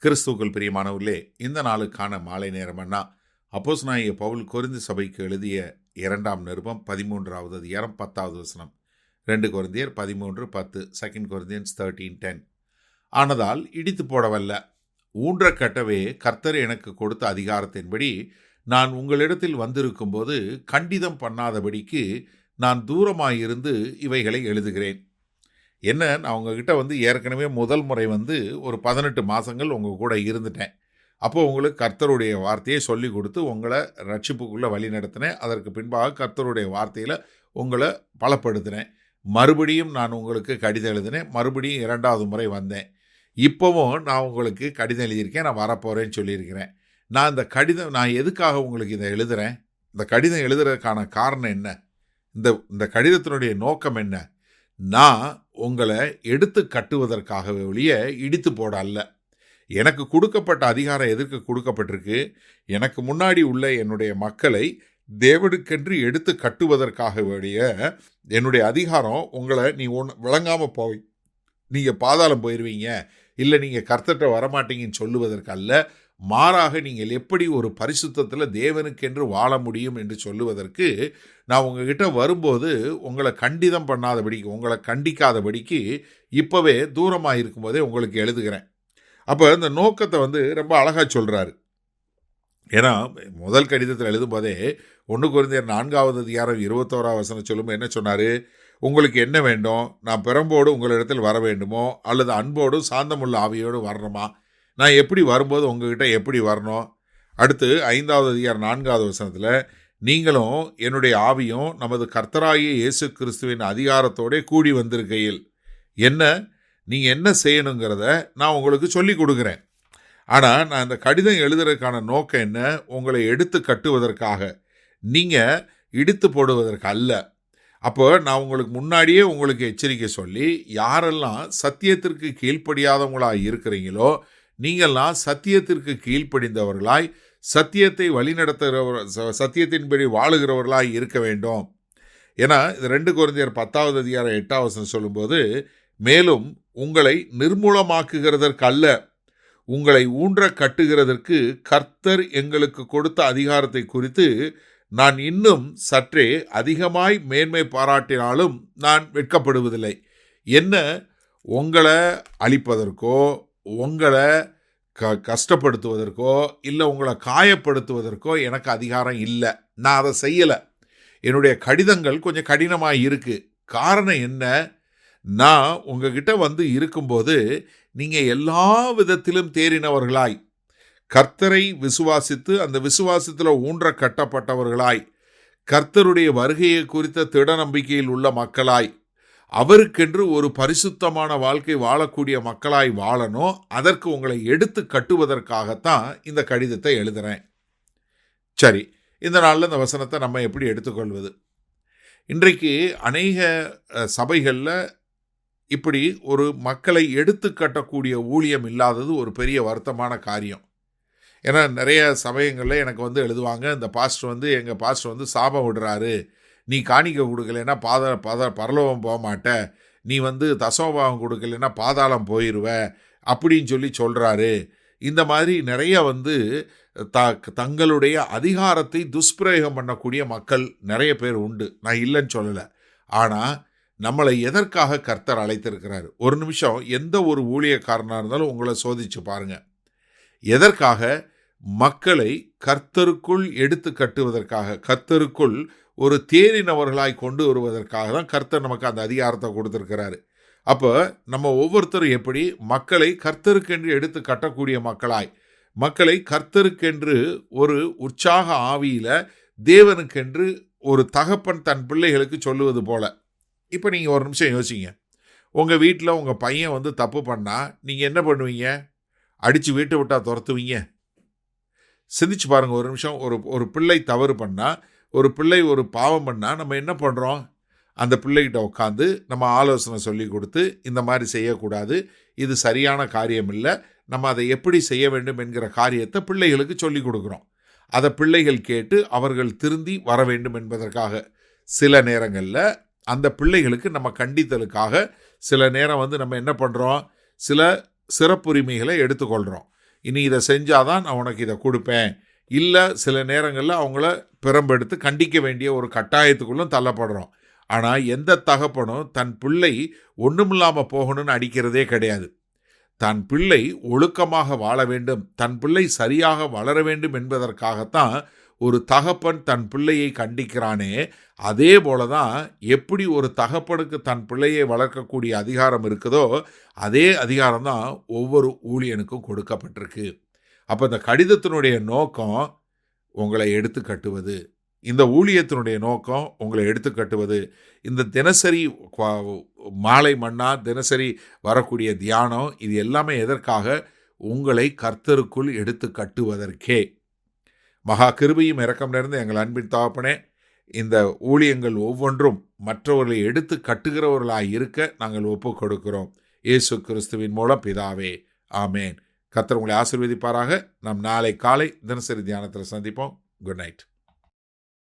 கிறிஸ்துவுக்குள் பிரியமானவர்களே, இந்த நாளுக்கான மாலை நேரமன்னா அப்போஸ்தலனாகிய பவுல் கொரிந்து சபைக்கு எழுதிய 2ஆம் நிருபம் 13வது அதிகாரம் 10வது வசனம். 2 கொரிந்தியர் 13:10, 2 Corinthians 13:10. ஆனதால் இடித்து போடவல்ல, ஊன்ற கட்டவே கர்த்தர் எனக்கு கொடுத்த அதிகாரத்தின்படி நான் உங்களிடத்தில் வந்திருக்கும்போது கண்டிதம் பண்ணாதபடிக்கு நான் தூரமாயிருந்து இவைகளை எழுதுகிறேன். என்ன, நான் உங்ககிட்ட ஏற்கனவே முதல் முறை ஒரு 18 மாதங்கள் உங்கள் கூட இருந்துட்டேன். அப்போ உங்களுக்கு கர்த்தருடைய வார்த்தையை சொல்லி கொடுத்து உங்களை ரட்சிப்புக்குள்ளே வழி நடத்தினேன். அதற்கு பின்பாக கர்த்தருடைய வார்த்தையில் உங்களை பலப்படுத்தினேன். மறுபடியும் நான் உங்களுக்கு கடிதம் எழுதினேன். மறுபடியும் 2வது முறை வந்தேன். இப்போவும் நான் உங்களுக்கு கடிதம் எழுதியிருக்கேன். நான் வரப்போகிறேன்னு சொல்லியிருக்கிறேன். நான் எதுக்காக உங்களுக்கு இதை எழுதுகிறேன்? இந்த கடிதம் எழுதுறதுக்கான காரணம் என்ன? இந்த கடிதத்தினுடைய நோக்கம் என்ன? நான் உங்களை எடுத்து கட்டுவதற்காகவே ஒழிய இடித்து போட அல்ல. எனக்கு கொடுக்கப்பட்ட அதிகாரம் எதற்கு கொடுக்கப்பட்டிருக்கு? எனக்கு முன்னாடி உள்ள என்னுடைய மக்களை தேவனுக்கென்று எடுத்து கட்டுவதற்காக ஒழிய என்னுடைய அதிகாரம் உங்களை விளங்காமல் நீங்கள் பாதாளம் போயிடுவீங்க, இல்லை நீங்கள் கர்த்தர்கிட்ட வரமாட்டீங்கன்னு சொல்லுவதற்கு அல்ல. மாறாக நீங்கள் எப்படி ஒரு பரிசுத்தத்தில் தேவனுக்கென்று வாழ முடியும் என்று சொல்லுவதற்கு நான் உங்ககிட்ட வரும்போது உங்களை கண்டிதம் பண்ணாதபடிக்கு, உங்களை கண்டிக்காதபடிக்கு இப்போவே தூரமாக இருக்கும்போதே உங்களுக்கு எழுதுகிறேன். அப்போ இந்த நோக்கத்தை ரொம்ப அழகாக சொல்கிறாரு. ஏன்னா முதல் கடிதத்தில் எழுதும்போதே 1 கொரிந்தியர் 4வது அதிகாரம் 21வது வசனம் சொல்லும்போது என்ன சொன்னார்? உங்களுக்கு என்ன வேண்டும்? நான் பெரம்போடு உங்களிடத்தில் வர வேண்டுமோ அல்லது அன்போடு சாந்தமுள்ள ஆவியோடு வரணுமா? நான் எப்படி வரும்போது உங்ககிட்ட எப்படி வரணும்? அடுத்து 5வது அதிகாரம் 4வது வசனத்தில் நீங்களும் என்னுடைய ஆவியும் நமது கர்த்தராகிய இயேசு கிறிஸ்துவின் அதிகாரத்தோட கூடி வந்திருக்கையில் நீங்கள் என்ன செய்யணுங்கிறத நான் உங்களுக்கு சொல்லி கொடுக்குறேன். ஆனால் நான் இந்த கடிதம் எழுதுறதுக்கான நோக்கம் என்ன? உங்களை எடுத்து கட்டுவதற்காக, நீங்கள் இடித்து போடுவதற்கு அல்ல. அப்போ நான் உங்களுக்கு முன்னாடியே உங்களுக்கு எச்சரிக்கை சொல்லி, யாரெல்லாம் சத்தியத்திற்கு கீழ்ப்படியாதவங்களாக இருக்கிறீங்களோ நீங்கள்லாம் சத்தியத்திற்கு கீழ்ப்படிந்தவர்களாய் சத்தியத்தை சத்தியத்தின்படி வாழுகிறவர்களாய் இருக்க வேண்டும். ஏன்னா இது 2 கொரிந்தியர் 10வது அதிகாரம் 8வது வசனம் சொல்லும்போது, மேலும் உங்களை நிர்மூலமாக்குகிறதற்கு அல்ல, உங்களை ஊன்ற கட்டுகிறதற்கு கர்த்தர் எங்களுக்கு கொடுத்த அதிகாரத்தை குறித்து நான் இன்னும் சற்றே அதிகமாய் மேன்மை பாராட்டினாலும் நான் வெட்கப்படுவதில்லை. என்ன, உங்களை அழிப்பதற்கோ உங்களை கஷ்டப்படுத்துவதற்கோ இல்லை உங்களை காயப்படுத்துவதற்கோ எனக்கு அதிகாரம் இல்லை. நான் அதை செய்யலை. என்னுடைய கடிதங்கள் கொஞ்சம் கடினமாக இருக்குது. காரணம் என்ன? நான் உங்ககிட்ட இருக்கும்போது நீங்கள் எல்லா விதத்திலும் தேறினவர்களாய், கர்த்தரை விசுவாசித்து அந்த விசுவாசத்தில் ஊன்ற கட்டப்பட்டவர்களாய், கர்த்தருடைய வருகையை குறித்த திட நம்பிக்கையில் உள்ள மக்களாய், அவருக்கென்று ஒரு பரிசுத்தமான வாழ்க்கை வாழக்கூடிய மக்களாய் வாழணும். அதற்கு உங்களை எடுத்து கட்டுவதற்காகத்தான் இந்த கடிதத்தை எழுதுகிறேன். சரி, இந்த நாளில் இந்த வசனத்தை நம்ம எப்படி எடுத்துக்கொள்வது? இன்றைக்கு அநேக சபைகளில் இப்படி ஒரு மக்களை எடுத்து கட்டக்கூடிய ஊழியம் இல்லாதது ஒரு பெரிய வருத்தமான காரியம். ஏன்னா நிறைய சமயங்களில் எனக்கு எழுதுவாங்க, இந்த பாஸ்டர் எங்கள் பாஸ்டர் சாபம் விடுறாரு, நீ காணிக்க கொடுக்கலைன்னா பரலோகம் போக மாட்ட, நீ தசமபாகம் கொடுக்கலைன்னா பாதாளம் போயிடுவ அப்படின்னு சொல்கிறாரு. இந்த மாதிரி நிறைய தங்களுடைய அதிகாரத்தை துஷ்பிரயோகம் பண்ணக்கூடிய மக்கள் நிறைய பேர் உண்டு. நான் இல்லைன்னு சொல்லலை. ஆனால் நம்மளை எதற்காக கர்த்தர் அழைத்திருக்கிறாரு? ஒரு நிமிஷம் எந்த ஒரு ஊழியக்காரனாக இருந்தாலும் உங்களை சோதிச்சு பாருங்கள். எதற்காக? மக்களை கர்த்தருக்குள் எடுத்து கட்டுவதற்காக, கர்த்தருக்குள் ஒரு தேறினவர்களாய் கொண்டு வருவதற்காக தான் கர்த்தர் நமக்கு அந்த அதிகாரத்தை கொடுத்துருக்கிறாரு. அப்போ நம்ம ஒவ்வொருத்தரும் எப்படி மக்களை கர்த்தருக்கென்று எடுத்து கட்டக்கூடிய மக்களாய், மக்களை கர்த்தருக்கென்று ஒரு உற்சாக ஆவியில் தேவனுக்கென்று ஒரு தகப்பன் தன் பிள்ளைகளுக்கு சொல்லுவது போல. இப்போ நீங்கள் ஒரு நிமிஷம் யோசிங்க. உங்கள் வீட்டில் உங்கள் பையன் தப்பு பண்ணால் நீங்கள் என்ன பண்ணுவீங்க? அடித்து வீட்டை விட்டால் துரத்துவீங்க? சிந்திச்சு பாருங்கள் ஒரு நிமிஷம். ஒரு பிள்ளை தவறு பண்ணால், ஒரு பிள்ளை ஒரு பாவம் பண்ணால் நம்ம என்ன பண்ணுறோம்? அந்த பிள்ளைகிட்ட உட்காந்து நம்ம ஆலோசனை சொல்லி கொடுத்து, இந்த மாதிரி செய்யக்கூடாது, இது சரியான காரியம் இல்லை, நம்ம அதை எப்படி செய்ய வேண்டும் என்கிற காரியத்தை பிள்ளைகளுக்கு சொல்லி கொடுக்குறோம். அதை பிள்ளைகள் கேட்டு அவர்கள் திருந்தி வர வேண்டும் என்பதற்காக. சில நேரங்களில் அந்த பிள்ளைகளுக்கு நம்ம கண்டித்தலுக்காக சில நேரம் நம்ம என்ன பண்ணுறோம்? சில சிறப்புரிமைகளை எடுத்துக்கொள்கிறோம். இனி இதை செஞ்சாதான் நான் உனக்கு இதை கொடுப்பேன். இல்லை சில நேரங்களில் அவங்கள பிறம்பெடுத்து கண்டிக்க வேண்டிய ஒரு கட்டாயத்துக்குள்ளும் தள்ளப்படுறோம். ஆனால் எந்த தகப்பனும் தன் பிள்ளை ஒன்றுமில்லாமல் போகணும்னு அடிக்கிறதே கிடையாது. தன் பிள்ளை ஒழுக்கமாக வாழ வேண்டும், தன் பிள்ளை சரியாக வளர வேண்டும் என்பதற்காகத்தான் ஒரு தகப்பன் தன் பிள்ளையை கண்டிக்கிறானே. அதே போலதான் எப்படி ஒரு தகப்பனுக்கு தன் பிள்ளையை வளர்க்கக்கூடிய அதிகாரம் இருக்குதோ அதே அதிகாரம் தான் ஒவ்வொரு ஊழியனுக்கும் கொடுக்கப்பட்டிருக்கு. அப்போ இந்த கடிதத்தினுடைய நோக்கம் உங்களை எடுத்து கட்டுவது, இந்த ஊழியத்தினுடைய நோக்கம் உங்களை எடுத்து கட்டுவது. இந்த தினசரி மாலை மன்னா, தினசரி வரக்கூடிய தியானம், இது எல்லாமே எதற்காக? உங்களை கர்த்தருக்குள் எடுத்து கட்டுவதற்கே. மகா கிருபையும் இரக்கம் நிறைந்த எங்கள் அன்பின் தகப்பனே, இந்த ஊழியங்கள் ஒவ்வொன்றும் மற்றவர்களை எடுத்து கட்டுகிறவர்களாய் இருக்க நாங்கள் ஒப்புக் கொடுக்கிறோம். இயேசு கிறிஸ்துவின் மூலம் பிதாவே, ஆமேன். கர்த்தர் உங்களை ஆசீர்வதிப்பாராக. நாம் நாளை காலை தினசரி தியானத்தில் சந்திப்போம். Good night.